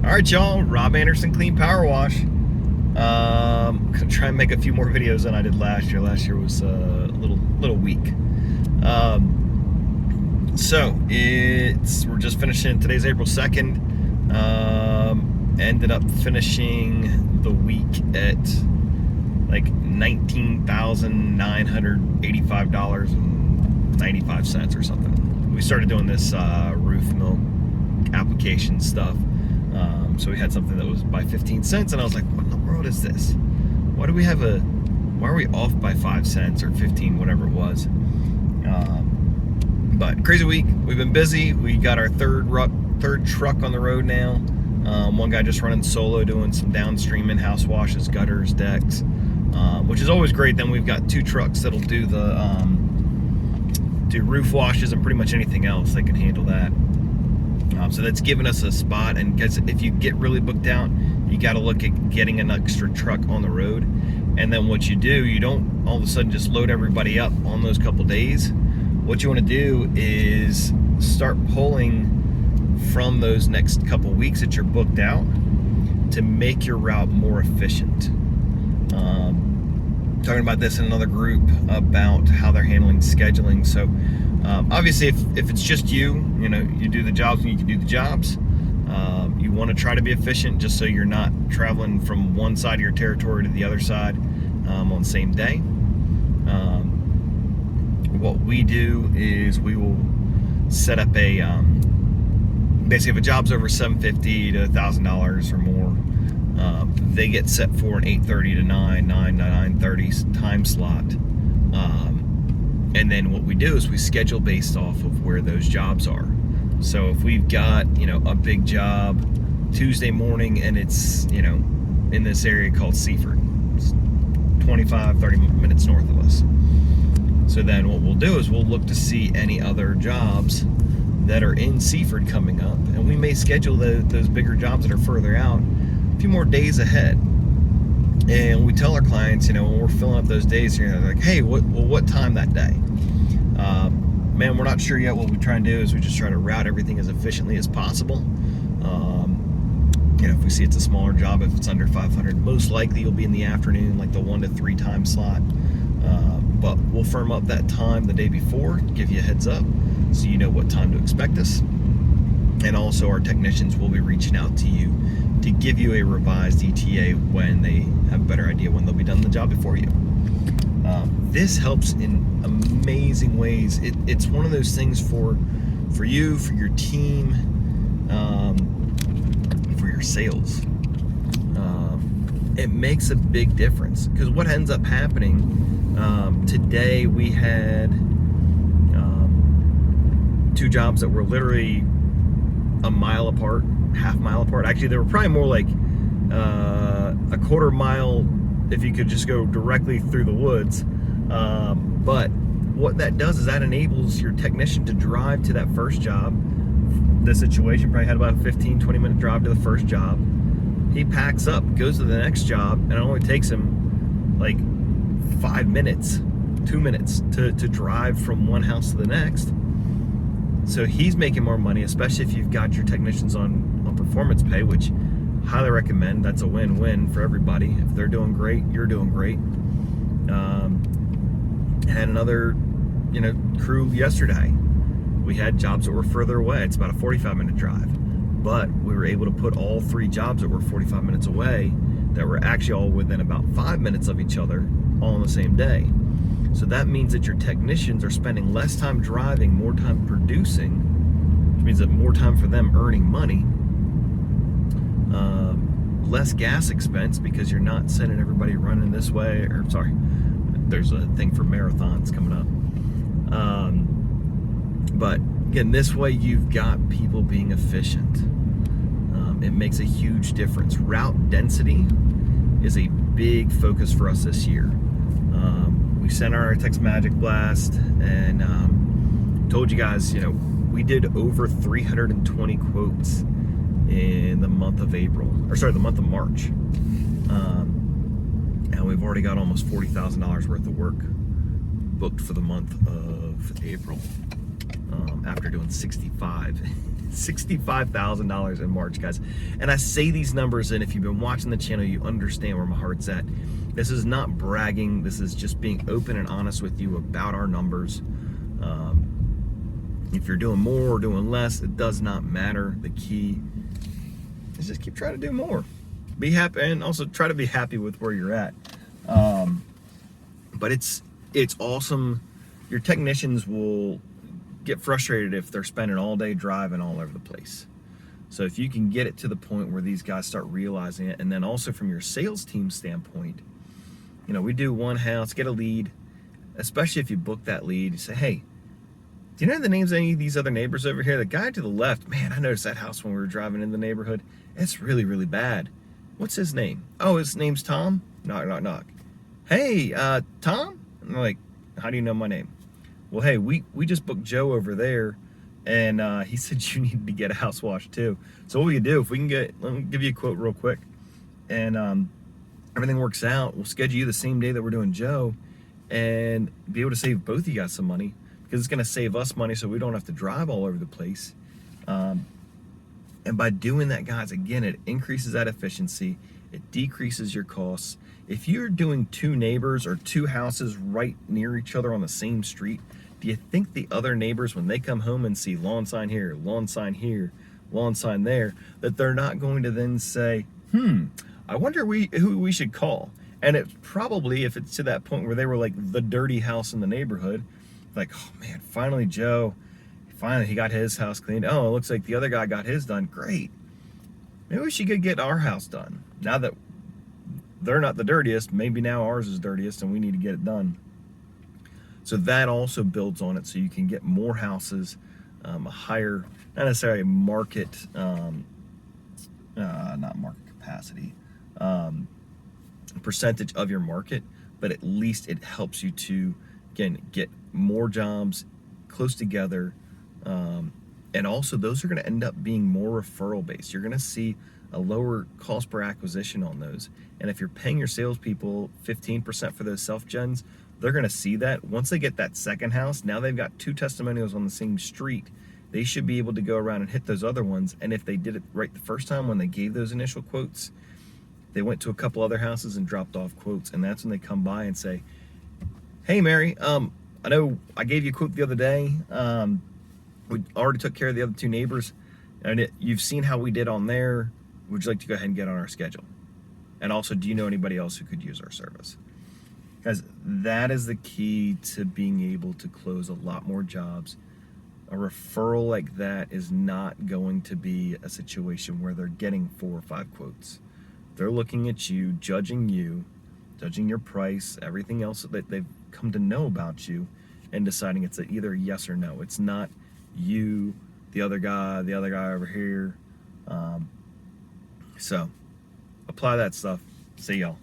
All right, y'all. Rob Anderson Clean Power Wash. Gonna try and make a few more videos than I did last year. Last year was a little weak. So we're just finishing. Today's April 2nd. Ended up finishing the week at like $19,985.95 or something. We started doing this roof milk application stuff. So we had something that was by 15 cents, and I was like, what in the world is this? Why are we off by 5 cents or 15, whatever it was? But crazy week. We've been busy. We got our third truck on the road now. One guy just running solo, doing some downstream in-house washes, gutters, decks, which is always great. Then we've got 2 trucks that'll do the do roof washes and pretty much anything else. They can handle that. So that's given us a spot, and because if you get really booked out, you got to look at getting an extra truck on the road. And then what you do, you don't all of a sudden just load everybody up on those couple days. What you want to do is start pulling from those next couple weeks that you're booked out to make your route more efficient. Talking about this in another group about how they're handling scheduling. So obviously if it's just you do the jobs when you can do the jobs. You want to try to be efficient just so you're not traveling from one side of your territory to the other side on the same day. What we do is we will set up a basically if a job's over $750 to $1,000 or more, they get set for an 8:30 to 9:30 time slot. And then what we do is we schedule based off of where those jobs are. So if we've got, a big job Tuesday morning and it's, in this area called Seaford, it's 30 minutes north of us. So then what we'll do is we'll look to see any other jobs that are in Seaford coming up, and we may schedule those bigger jobs that are further out a few more days ahead. And we tell our clients, when we're filling up those days, they're like, hey, what time that day? Man, we're not sure yet. What we try and do is we just try to route everything as efficiently as possible. If we see it's a smaller job, if it's under 500, most likely you'll be in the afternoon, like the 1 to 3 time slot. But we'll firm up that time the day before, give you a heads up, so you know what time to expect us. And also our technicians will be reaching out to you to give you a revised ETA when they have a better idea when they'll be done the job before you. This helps in amazing ways. It's one of those things for you, for your team, for your sales. It makes a big difference, because what ends up happening, today we had 2 jobs that were literally a mile apart, half mile apart. Actually, they were probably more like a quarter mile if you could just go directly through the woods. But what that does is that enables your technician to drive to that first job. The situation probably had about a 15-20 minute drive to the first job. He packs up, goes to the next job, and it only takes him like 5 minutes, 2 minutes to drive from one house to the next. So he's making more money, especially if you've got your technicians on performance pay, which highly recommend. That's a win-win for everybody. If they're doing great, you're doing great. Had another, crew yesterday. We had jobs that were further away. It's about a 45-minute drive, but we were able to put all 3 jobs that were 45 minutes away, that were actually all within about 5 minutes of each other, all on the same day. So that means that your technicians are spending less time driving, more time producing, which means that more time for them earning money, less gas expense because you're not sending everybody running this way, or sorry, there's a thing for marathons coming up. But again, this way you've got people being efficient. It makes a huge difference. Route density is a big focus for us this year. We sent our text magic blast and told you guys, we did over 320 quotes in the month of the month of March. And we've already got almost $40,000 worth of work booked for the month of April, after doing 65 $65,000 in March, guys. And I say these numbers, and if you've been watching the channel, you understand where my heart's at. This is not bragging. This is just being open and honest with you about our numbers. If you're doing more or doing less, it does not matter. The key is just keep trying to do more. Be happy, and also try to be happy with where you're at. But it's awesome. Your technicians will get frustrated if they're spending all day driving all over the place. So if you can get it to the point where these guys start realizing it, and then also from your sales team standpoint, you know, we do one house, get a lead, especially if you book that lead, you say, hey, do you know the names of any of these other neighbors over here? The guy to the left, man, I noticed that house when we were driving in the neighborhood. It's really, really bad. What's his name? Oh, his name's Tom? Knock, knock, knock. Hey, Tom? And I'm like, how do you know my name? Well, hey, we just booked Joe over there, and he said you need to get a house wash too. So what we can do, if we can let me give you a quote real quick, and everything works out, we'll schedule you the same day that we're doing Joe, and be able to save both of you guys some money, because it's going to save us money so we don't have to drive all over the place. And by doing that, guys, again, it increases that efficiency. It decreases your costs. If you're doing two neighbors or two houses right near each other on the same street, do you think the other neighbors, when they come home and see lawn sign here, lawn sign here, lawn sign there, that they're not going to then say, I wonder who we should call? And it's probably, if it's to that point where they were like the dirty house in the neighborhood, like, oh man, finally Joe, he got his house cleaned. Oh, it looks like the other guy got his done. Great. Maybe we should get our house done. Now that they're not the dirtiest, maybe now ours is dirtiest and we need to get it done. So that also builds on it, so you can get more houses, a higher, not necessarily market, not market capacity, percentage of your market, but at least it helps you to, again, get more jobs close together. And also those are going to end up being more referral based. You're going to see a lower cost per acquisition on those. And if you're paying your salespeople 15% for those self-gens, they're going to see that. Once they get that second house, now they've got two testimonials on the same street. They should be able to go around and hit those other ones. And if they did it right the first time when they gave those initial quotes, they went to a couple other houses and dropped off quotes. And that's when they come by and say, hey, Mary, I know I gave you a quote the other day. We already took care of the other two neighbors, and you've seen how we did on there. Would you like to go ahead and get on our schedule? And also, do you know anybody else who could use our service? Guys, that is the key to being able to close a lot more jobs. A referral like that is not going to be a situation where they're getting 4 or 5 quotes. They're looking at you, judging your price, everything else that they've come to know about you, and deciding it's either a yes or no. It's not you, the other guy over here. So apply that stuff. See y'all.